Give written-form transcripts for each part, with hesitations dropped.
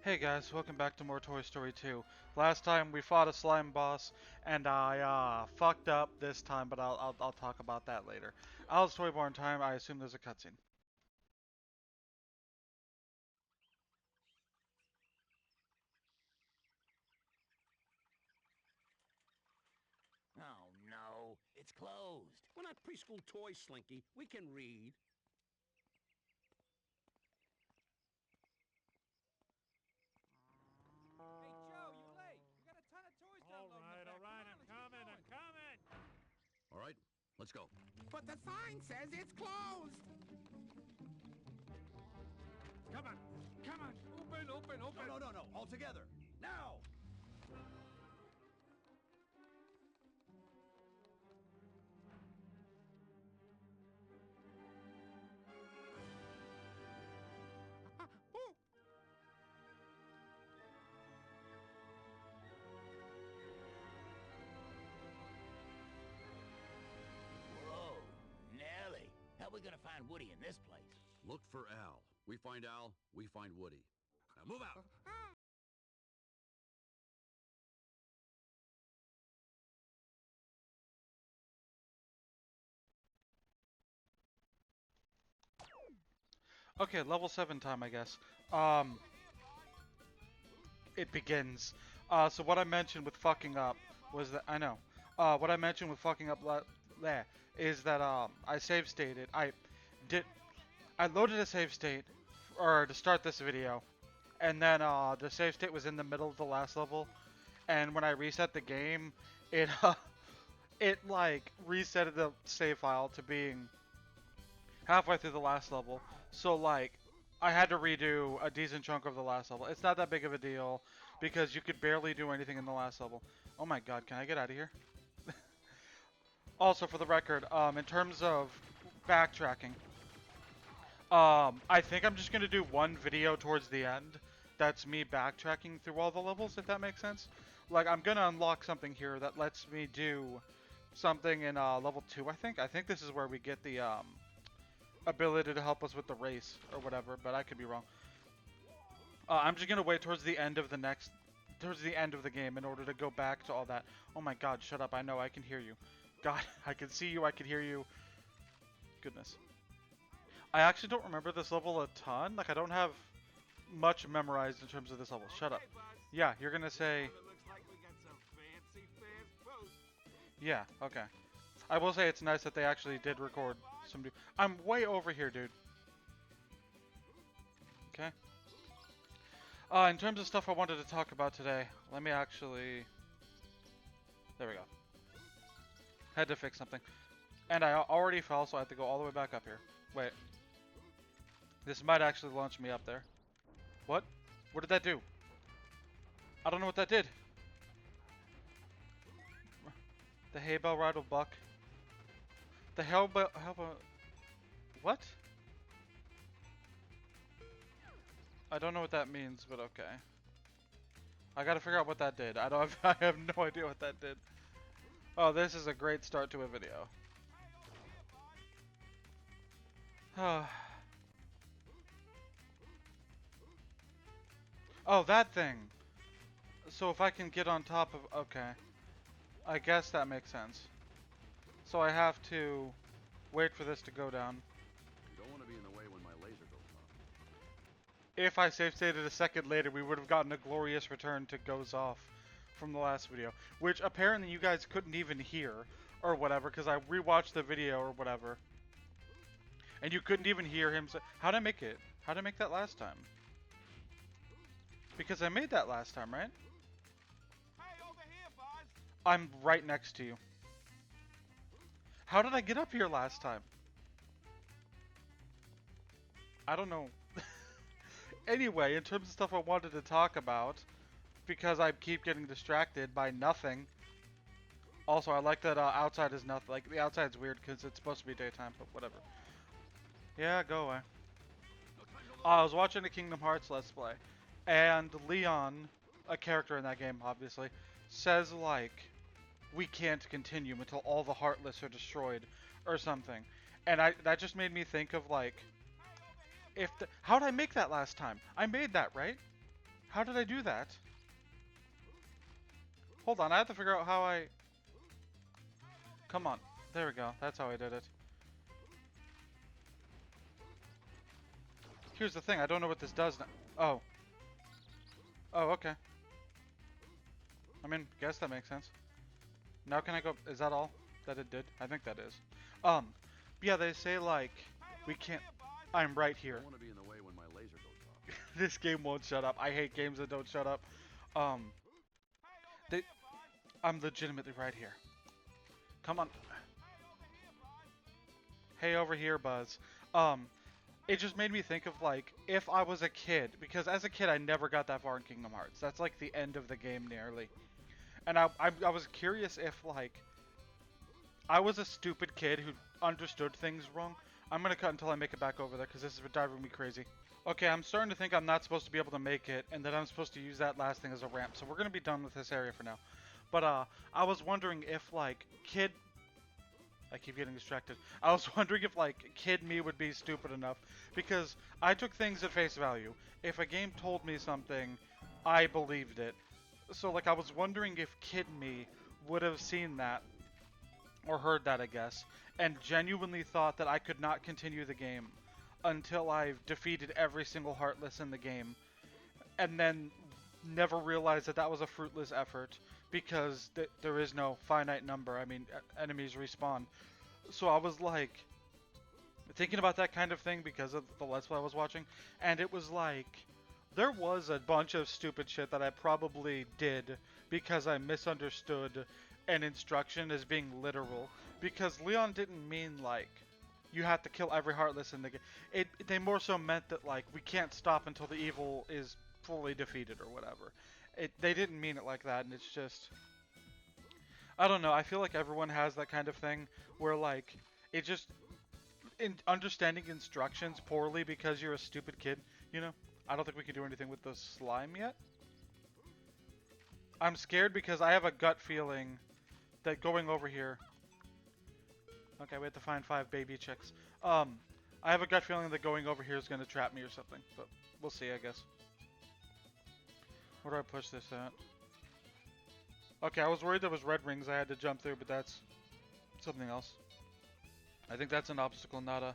Hey guys, welcome back to more Toy Story 2. Last time we fought a slime boss, and I fucked up this time, but I'll talk about that later. Alice Toyborn time. I assume there's a cutscene. Oh no, it's closed. We're not preschool toys, Slinky. We can read. Hey, Joe, you late. We got a ton of toys down low in the back. All right, I'm Come on, coming, let's I'm get coming. All right, let's go. But the sign says it's closed. Come on. Come on. Open, open, open. No, all together. Now. Ooh. Whoa, Nelly. How are we gonna find Woody in this place? Look for Al. We find Al, we find Woody. Now move out. Okay, level 7 time, I guess. It begins. So what I mentioned with fucking up was that I know. What I mentioned with fucking up there is that I save stated. Did I loaded a save state or to start this video, and then the save state was in the middle of the last level, and when I reset the game, it it like reset the save file to being halfway through the last level. So like I had to redo a decent chunk of the last level. It's not that big of a deal because you could barely do anything in the last level. Oh my god, can I get out of here? Also, for the record, in terms of backtracking, I think I'm just gonna do one video towards the end. That's me backtracking through all the levels, if that makes sense. Like, I'm gonna unlock something here that lets me do something in level 2, I think. I think this is where we get the ability to help us with the race or whatever, but I could be wrong. I'm just gonna wait towards the end of the game in order to go back to all that. Oh my god, shut up, I know, I can hear you. God, I can see you, I can hear you. Goodness. I actually don't remember this level a ton. Like, I don't have much memorized in terms of this level. Shut up. Okay, Buzz. Yeah, you're gonna say... Well, it looks like we got some fancy fast food. Yeah, okay. I will say it's nice that they actually did record some... I'm way over here, dude. Okay. In terms of stuff I wanted to talk about today, let me actually... There we go. Had to fix something. And I already fell, so I have to go all the way back up here. Wait. This might actually launch me up there. What? What did that do? I don't know what that did. The hay bell ride will buck. The hay bell... What? I don't know what that means, but okay. I gotta figure out what that did. I don't. I have no idea what that did. Oh, this is a great start to a video. Oh, that thing. So if I can get on top of... Okay. I guess that makes sense. So I have to wait for this to go down. You don't want to be in the way when my laser goes off. If I save stated a second later, we would have gotten a glorious return to goes off from the last video. Which apparently you guys couldn't even hear or whatever, because I rewatched the video or whatever. And you couldn't even hear him say... How'd I make it? How'd I make that last time? Because I made that last time, right? Hey, over here, Buzz. I'm right next to you. How did I get up here last time? I don't know. Anyway, in terms of stuff I wanted to talk about, because I keep getting distracted by nothing. Also, I like that outside is nothing. Like, the outside's weird because it's supposed to be daytime, but whatever. Yeah, go away. I was watching the Kingdom Hearts Let's Play, and Leon, a character in that game, obviously, says, like, we can't continue until all the Heartless are destroyed, or something. And that just made me think of, like, how'd I make that last time? I made that, right? How did I do that? Hold on, I have to figure out how I... Come on. There we go. That's how I did it. Here's the thing, I don't know what this does now. Oh. Oh, okay. I mean, guess that makes sense. Now can I go... Is that all that it did? I think that is. Yeah, they say, like, we can't... I'm right here. I want to be in the way when my laser goes off. This game won't shut up. I hate games that don't shut up. I'm legitimately right here. Come on. Hey, over here, Buzz. It just made me think of, like, if I was a kid, because as a kid I never got that far in Kingdom Hearts. That's like the end of the game nearly. And I was curious if, like, I was a stupid kid who understood things wrong. I'm gonna cut until I make it back over there, because this is driving me crazy. Okay, I'm starting to think I'm not supposed to be able to make it, and that I'm supposed to use that last thing as a ramp. So we're gonna be done with this area for now. But, I was wondering if, like, I keep getting distracted. I was wondering if, like, kid me would be stupid enough, because I took things at face value. If a game told me something, I believed it. So, like, I was wondering if kid me would have seen that, or heard that, I guess, and genuinely thought that I could not continue the game until I've defeated every single Heartless in the game, and then never realized that that was a fruitless effort, because there is no finite number. I mean, enemies respawn. So I was like thinking about that kind of thing because of the Let's Play I was watching, and it was like there was a bunch of stupid shit that I probably did because I misunderstood an instruction as being literal, because Leon didn't mean like you have to kill every Heartless in the game. They more so meant that, like, we can't stop until the evil is fully defeated or whatever. They didn't mean it like that, and it's just... I don't know, I feel like everyone has that kind of thing where, like, it just... understanding instructions poorly because you're a stupid kid, you know? I don't think we can do anything with the slime yet. I'm scared because I have a gut feeling that going over here... Okay, we have to find 5 baby chicks. I have a gut feeling that going over here is going to trap me or something, but we'll see, I guess. Where do I push this at? Okay, I was worried there was red rings I had to jump through, but that's something else. I think that's an obstacle, not a...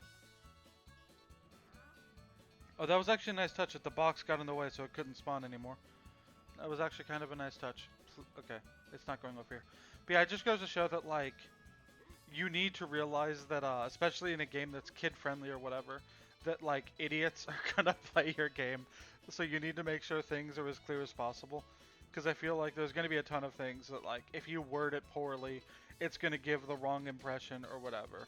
Oh, that was actually a nice touch that the box got in the way so it couldn't spawn anymore. That was actually kind of a nice touch. Okay, it's not going over here. But yeah, it just goes to show that, like, you need to realize that, especially in a game that's kid-friendly or whatever, that, like, idiots are gonna play your game. So you need to make sure things are as clear as possible. Because I feel like there's going to be a ton of things that, like, if you word it poorly, it's going to give the wrong impression or whatever.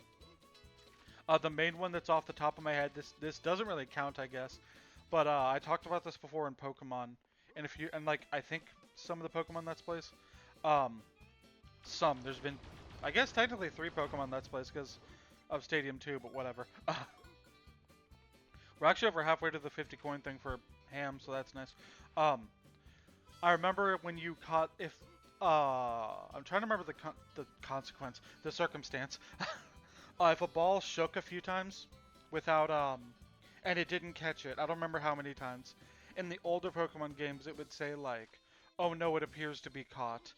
The main one that's off the top of my head, this doesn't really count, I guess. But I talked about this before in Pokemon. And like, I think some of the Pokemon Let's Plays. There's been, I guess, technically 3 Pokemon Let's Plays because of Stadium 2, but whatever. We're actually over halfway to the 50 coin thing for Ham, so that's nice. I remember when you caught, I'm trying to remember the consequence, the circumstance. If a ball shook a few times without, and it didn't catch it, I don't remember how many times. In the older Pokemon games, it would say, like, oh no, it appears to be caught,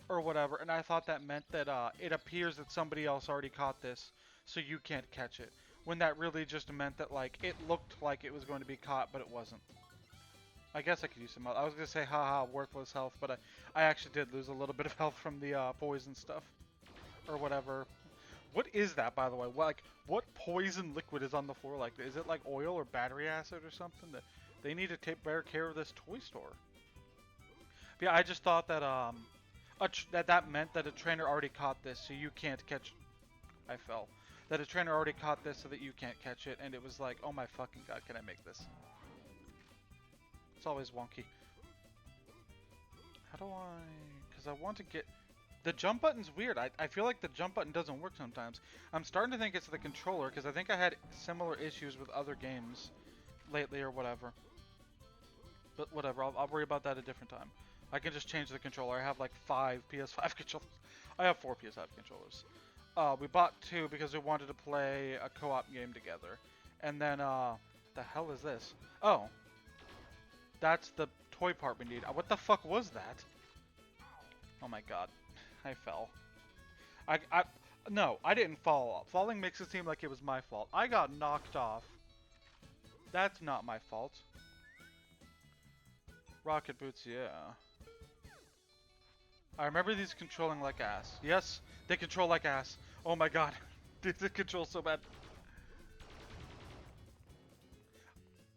or whatever. And I thought that meant that, it appears that somebody else already caught this, so you can't catch it. When that really just meant that, like, it looked like it was going to be caught, but it wasn't. I guess I could use some... I was going to say, haha, worthless health, but I actually did lose a little bit of health from the poison stuff. Or whatever. What is that, by the way? What poison liquid is on the floor like that? Is it like oil or battery acid or something? That they need to take better care of this toy store. But yeah, I just thought that that meant that a trainer already caught this, so you can't catch... I fell. That a trainer already caught this so that you can't catch it, and it was like, oh my fucking god, can I make this? It's always wonky. How do I... Because I want to get... The jump button's weird. I feel like the jump button doesn't work sometimes. I'm starting to think it's the controller, because I think I had similar issues with other games lately or whatever. But whatever, I'll worry about that a different time. I can just change the controller. I have like 5 PS5 controllers. I have 4 PS5 controllers. We bought 2 because we wanted to play a co-op game together. And then, the hell is this? Oh. That's the toy part we need. What the fuck was that? Oh my god. I fell. No, I didn't fall. Falling makes it seem like it was my fault. I got knocked off. That's not my fault. Rocket boots, yeah. I remember these controlling like ass. Yes, they control like ass. Oh my god. They control so bad.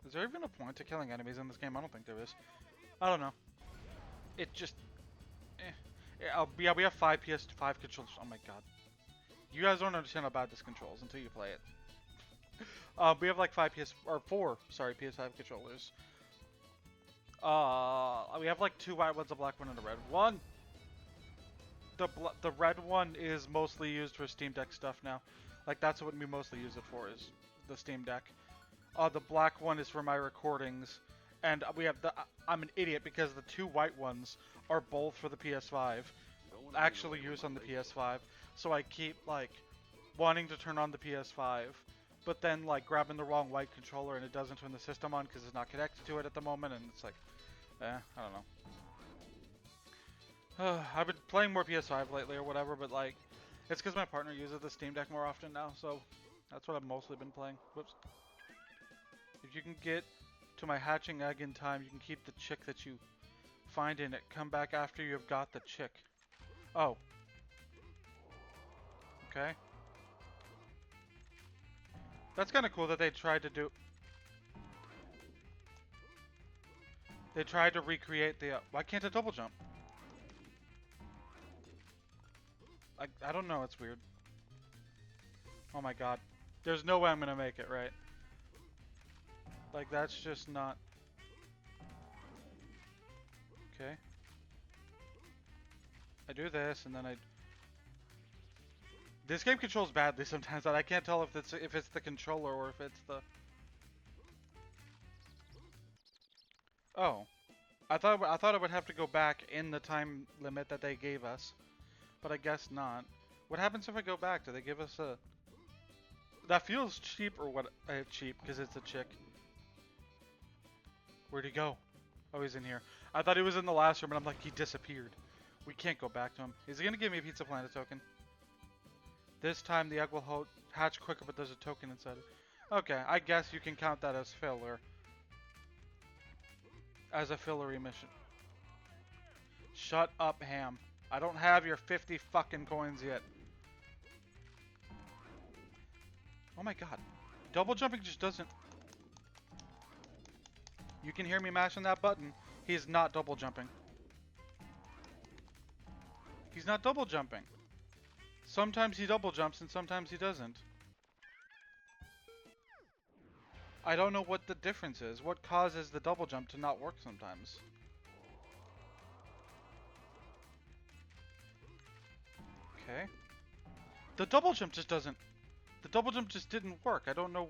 Is there even a point to killing enemies in this game? I don't think there is. I don't know. It just... yeah, we have 5 PS5 controllers. Oh my god. You guys don't understand how bad this controls until you play it. We have like 4 PS5 controllers. We have like 2 white ones, a black one, and a red one. The red one is mostly used for Steam Deck stuff now. Like that's what we mostly use it for, is the Steam Deck. The black one is for my recordings, and we have I'm an idiot because the 2 white ones are both for the PS5, actually used on the PS5. So I keep like wanting to turn on the PS5, but then like grabbing the wrong white controller and it doesn't turn the system on because it's not connected to it at the moment, and it's like, I don't know. I've been playing more PS5 lately or whatever, but like, it's because my partner uses the Steam Deck more often now, so that's what I've mostly been playing. Whoops. If you can get to my hatching egg in time, you can keep the chick that you find in it. Come back after you've got the chick. Oh. Okay. That's kind of cool that they tried to do... They tried to recreate the... why can't it double jump? I don't know, it's weird. Oh my god. There's no way I'm gonna make it, right? Like, that's just not... Okay. I do this, and then I... This game controls badly sometimes, and I can't tell if it's the controller or if it's the... Oh. I thought I would have to go back in the time limit that they gave us. But I guess not. What happens if I go back? Do they give us a... That feels cheap, or what? Cheap, because it's a chick. Where'd he go? Oh, he's in here. I thought he was in the last room, and I'm like, he disappeared. We can't go back to him. Is he gonna give me a Pizza Planet token? This time the egg will hatch quicker, but there's a token inside it. Okay, I guess you can count that as filler. As a fillery mission. Shut up, Ham. I don't have your 50 fucking coins yet. Oh my god. Double jumping just doesn't... You can hear me mashing that button. He's not double jumping. He's not double jumping. Sometimes he double jumps and sometimes he doesn't. I don't know what the difference is. What causes the double jump to not work sometimes? Okay. The double jump just doesn't... The double jump just didn't work. I don't know.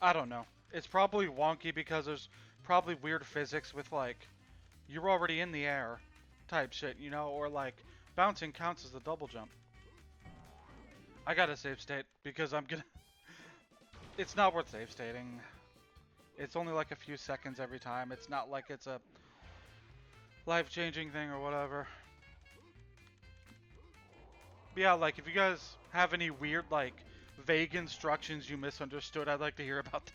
I don't know. It's probably wonky because there's probably weird physics with like, you're already in the air type shit, you know? Or like, bouncing counts as a double jump. I gotta save state because I'm gonna... It's not worth save stating. It's only like a few seconds every time. It's not like it's a life-changing thing or whatever. But yeah, like if you guys have any weird like vague instructions you misunderstood, I'd like to hear about them.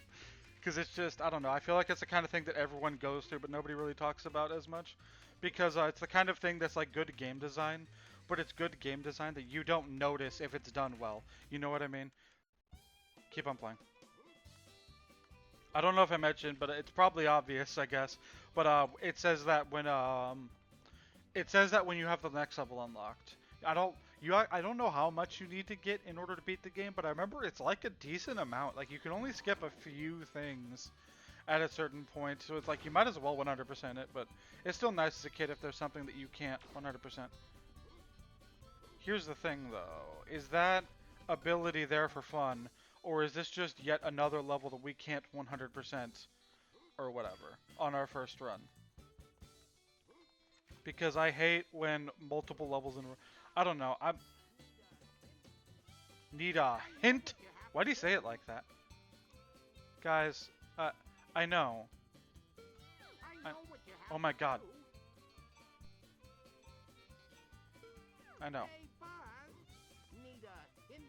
Because it's just, I don't know, I feel like it's the kind of thing that everyone goes through but nobody really talks about as much. Because it's the kind of thing that's like good game design, but it's good game design that you don't notice if it's done well. You know what I mean? Keep on playing. I don't know if I mentioned, but it's probably obvious, I guess. But it says that when you have the next level unlocked. I don't know how much you need to get in order to beat the game, but I remember it's like a decent amount. Like you can only skip a few things at a certain point, so it's like you might as well 100% it, but it's still nice as a kid if there's something that you can't 100%. Here's the thing though, is that ability there for fun, or is this just yet another level that we can't 100% or whatever on our first run? Because I hate when multiple levels in a row. I don't know. I need a hint. Why do you say it like that? Guys, I know. I know what you have Oh my to god. do. I know. Hey, Buzz. Need a hint?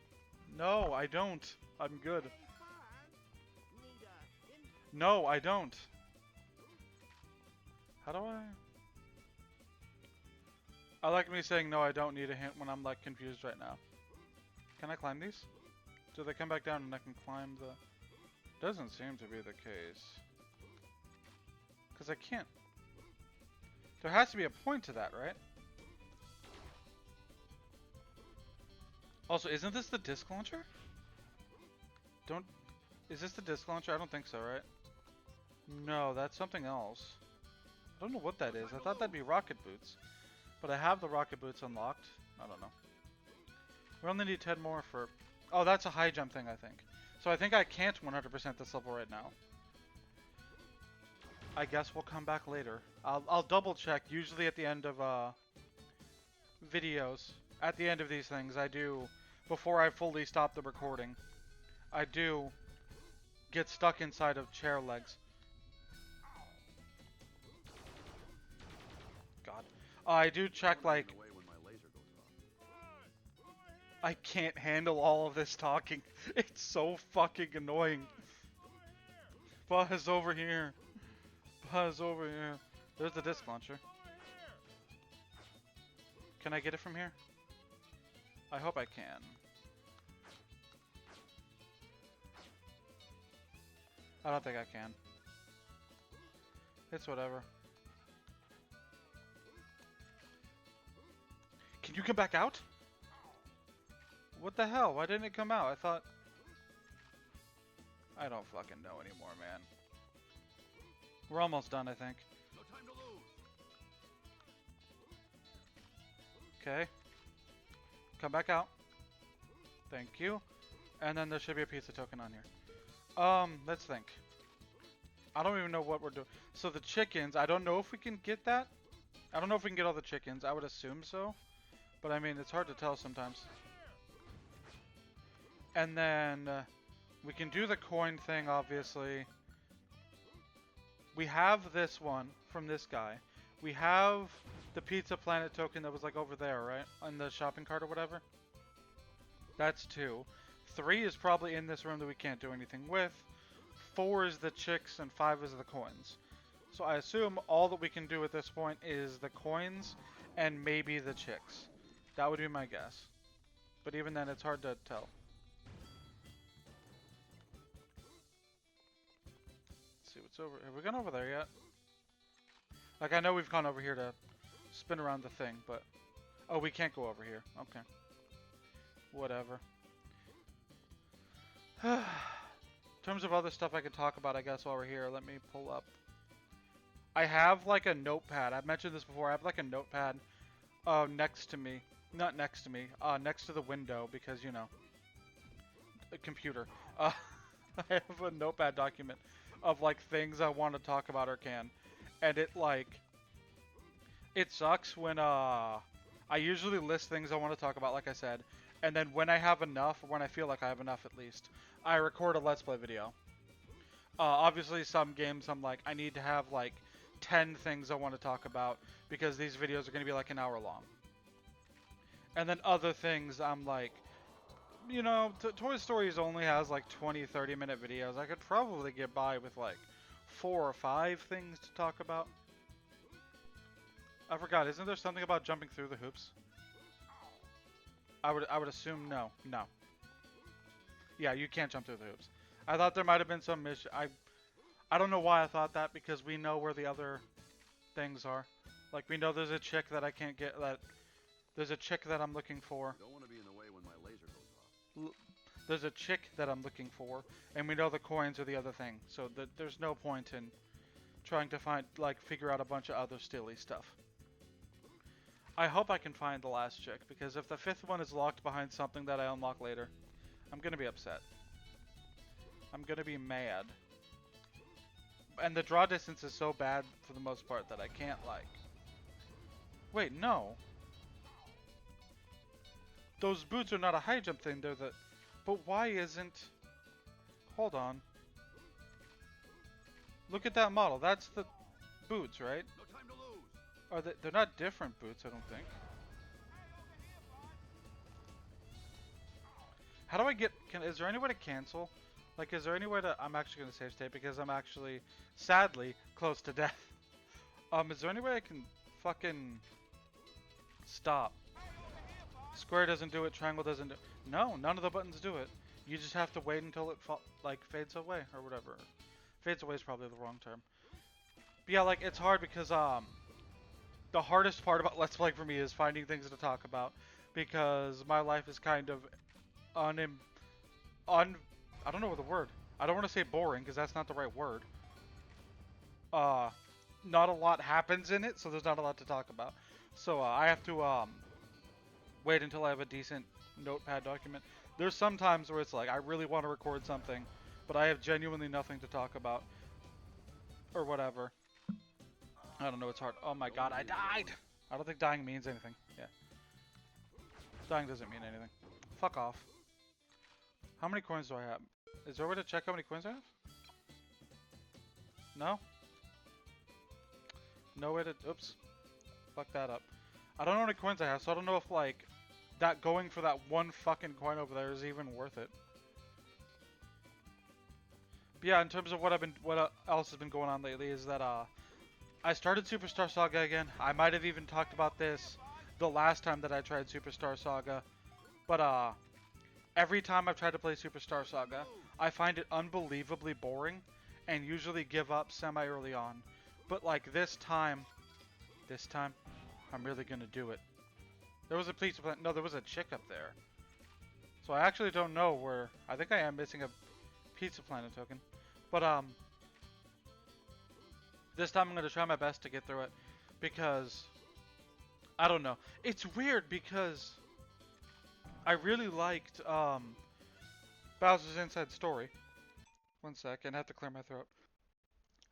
No, I don't. I'm good. Hey, Buzz. Need a hint? No, I don't. How do I? I like me saying no, I don't need a hint when I'm like confused right now. Can I climb these? Do they come back down and I can climb the... Doesn't seem to be the case. Because I can't... There has to be a point to that, right? Also, isn't this the disc launcher? Don't... Is this the disc launcher? I don't think so, right? No, that's something else. I don't know what that is. I thought that'd be rocket boots. But I have the rocket boots unlocked. I don't know. We only need 10 more for... Oh, that's a high jump thing, I think. So I think I can't 100% this level right now. I guess we'll come back later. I'll double check. Usually at the end of videos, at the end of these things, I do, before I fully stop the recording, I do get stuck inside of chair legs. God. I do check, like, Away when my laser goes off. I can't handle all of this talking. It's so fucking annoying. Buzz over here. Buzz over here. There's the disc launcher. Can I get it from here? I hope I can. I don't think I can. It's whatever. Can you come back out? What the hell? Why didn't it come out? I thought... I don't fucking know anymore, man. We're almost done, I think. No time to lose. Okay. Come back out. Thank you. And then there should be a pizza token on here. Let's think. I don't even know what we're doing. So the chickens, I don't know if we can get that. I don't know if we can get all the chickens. I would assume so. But I mean, it's hard to tell sometimes. And then we can do the coin thing, obviously. We have this one from this guy. We have the Pizza Planet token that was like over there, right? On the shopping cart or whatever. That's 2. 3 is probably in this room that we can't do anything with. 4 is the chicks and 5 is the coins. So I assume all that we can do at this point is the coins and maybe the chicks. That would be my guess. But even then, it's hard to tell. Let's see what's over. Have we gone over there yet? Like, I know we've gone over here to spin around the thing, but... Oh, we can't go over here. Okay. Whatever. In terms of other stuff I could talk about, I guess, while we're here, let me pull up. I have, like, a notepad. I've mentioned this before. I have, like, a notepad next to me. Not next to me. Next to the window, because, you know, a computer. I have a notepad document of, like, things I want to talk about or can. And it, like... It sucks when, I usually list things I want to talk about, like I said. And then when I have enough, or when I feel like I have enough at least, I record a Let's Play video. Obviously, some games I'm like, I need to have like 10 things I want to talk about because these videos are going to be like an hour long. And then other things I'm like, you know, Toy Stories only has like 20-30 minute videos. I could probably get by with like 4 or 5 things to talk about. I forgot, isn't there something about jumping through the hoops? I would assume no. No. Yeah, you can't jump through the hoops. I thought there might have been some mission. I don't know why I thought that, because we know where the other things are. Like, we know there's a chick that I can't get, that there's a chick that I'm looking for. Don't want to be in the way when my laser goes off. There's a chick that I'm looking for, and we know the coins are the other thing. So there's no point in trying to find, like, figure out a bunch of other stilly stuff. I hope I can find the last chick, because if the 5th one is locked behind something that I unlock later, I'm gonna be upset. I'm gonna be mad. And the draw distance is so bad for the most part that I can't, like... Wait, no. Those boots are not a high jump thing, they're the... But why isn't... Hold on. Look at that model, that's the... boots, right? No time to lose. Are they? They're not different boots, I don't think. How do I get? Is there any way to cancel? Like, is there any way to? I'm actually gonna save state because I'm actually, sadly, close to death. Is there any way I can fucking stop? Square doesn't do it. Triangle doesn't do. No, none of the buttons do it. You just have to wait until it like fades away or whatever. Fades away is probably the wrong term. But yeah, like it's hard because the hardest part about Let's Play for me is finding things to talk about because my life is kind of I don't know the word. I don't want to say boring because that's not the right word. Not a lot happens in it, so there's not a lot to talk about. So I have to wait until I have a decent notepad document. There's some times where it's like I really want to record something, but I have genuinely nothing to talk about or whatever. I don't know, it's hard. Oh my god, I died! I don't think dying means anything. Yeah. Dying doesn't mean anything. Fuck off. How many coins do I have? Is there a way to check how many coins I have? No? No way to... Oops. Fuck that up. I don't know how many coins I have, so I don't know if, like, that going for that one fucking coin over there is even worth it. But yeah, in terms of what else has been going on lately is that, I started Superstar Saga again. I might have even talked about this the last time that I tried Superstar Saga. But, every time I've tried to play Superstar Saga, I find it unbelievably boring and usually give up semi-early on. But like this time, I'm really gonna do it. There was a pizza plant. No, there was a chick up there. So I actually don't know where. I think I am missing a Pizza Planet token. But this time I'm gonna try my best to get through it because I don't know. It's weird because I really liked Bowser's Inside Story. One second, I have to clear my throat.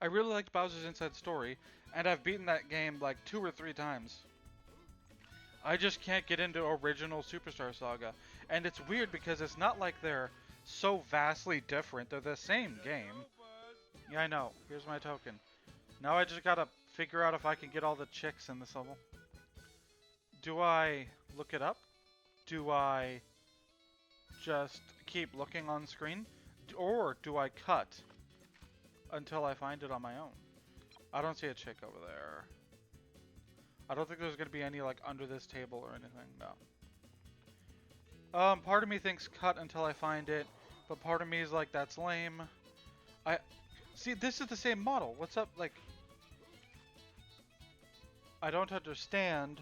I really liked Bowser's Inside Story, and I've beaten that game like 2 or 3 times. I just can't get into original Superstar Saga. And it's weird because it's not like they're so vastly different. They're the same game. Yeah, I know. Here's my token. Now I just gotta figure out if I can get all the chicks in this level. Do I look it up? Do I just keep looking on screen? Or do I cut until I find it on my own? I don't see a chick over there. I don't think there's going to be any like under this table or anything, no. Part of me thinks cut until I find it, but part of me is like, that's lame. See, this is the same model. What's up, like... I don't understand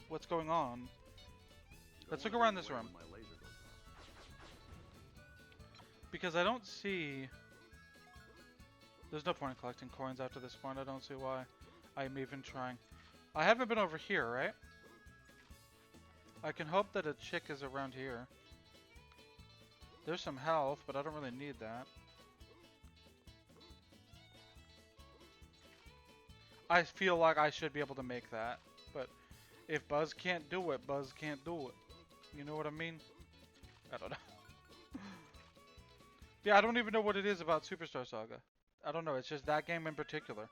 what's going on. Let's look around this room. Because I don't see... There's no point in collecting coins after this point. I don't see why I'm even trying. I haven't been over here, right? I can hope that a chick is around here. There's some health, but I don't really need that. I feel like I should be able to make that, but if Buzz can't do it, Buzz can't do it. You know what I mean? I don't know. Yeah, I don't even know what it is about Superstar Saga. I don't know, it's just that game in particular.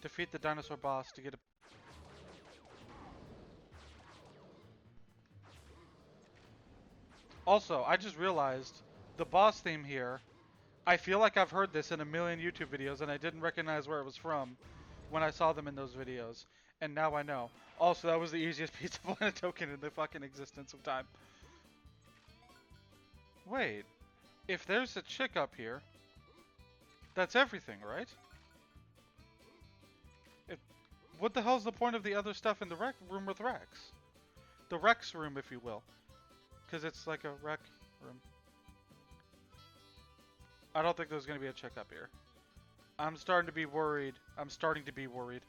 Defeat the dinosaur boss to get a... Also, I just realized the boss theme here, I feel like I've heard this in a million YouTube videos and I didn't recognize where it was from when I saw them in those videos. And now I know. Also, that was the easiest Pizza Planet token in the fucking existence of time. Wait. If there's a chick up here, that's everything, right? What the hell's the point of the other stuff in the rec room with Rex? The Rex room, if you will. Because it's like a rec room. I don't think there's going to be a chick up here. I'm starting to be worried. I'm starting to be worried.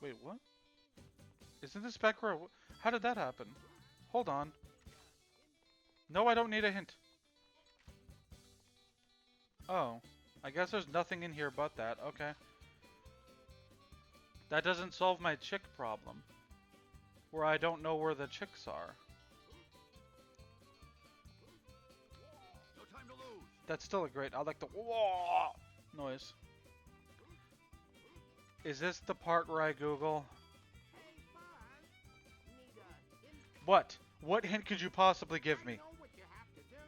Wait, what? Isn't this Specra? How did that happen? Hold on. No, I don't need a hint. Oh. I guess there's nothing in here but that. Okay. That doesn't solve my chick problem. Where I don't know where the chicks are. No time to lose. That's still a great... I like the... Whoa! noise. Is this the part where I Google? Hey, Buzz. Need a in. What? What hint could you possibly give I me? know what you have to do.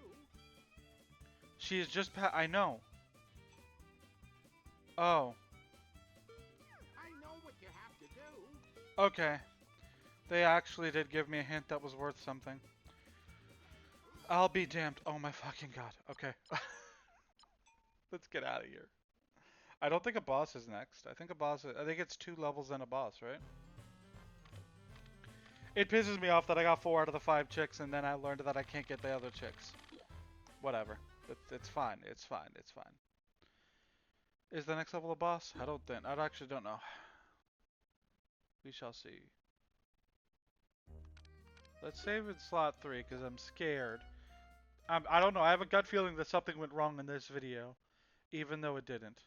She is just I know. Oh. I know what you have to do. Okay. They actually did give me a hint that was worth something. I'll be damned. Oh my fucking god. Okay. Let's get out of here. I don't think a boss is next. I think it's 2 levels and a boss, right? It pisses me off that I got 4 out of the 5 chicks and then I learned that I can't get the other chicks. Whatever. It's fine. It's fine. It's fine. Is the next level a boss? I don't think. I actually don't know. We shall see. Let's save in slot 3 because I'm scared. I don't know. I have a gut feeling that something went wrong in this video, even though it didn't.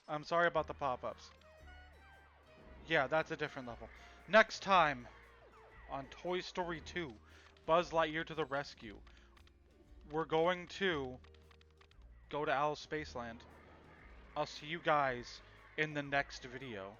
I'm sorry about the pop-ups. Yeah, that's a different level. Next time on Toy Story 2, Buzz Lightyear to the rescue. We're going to go to Alice Spaceland. I'll see you guys in the next video.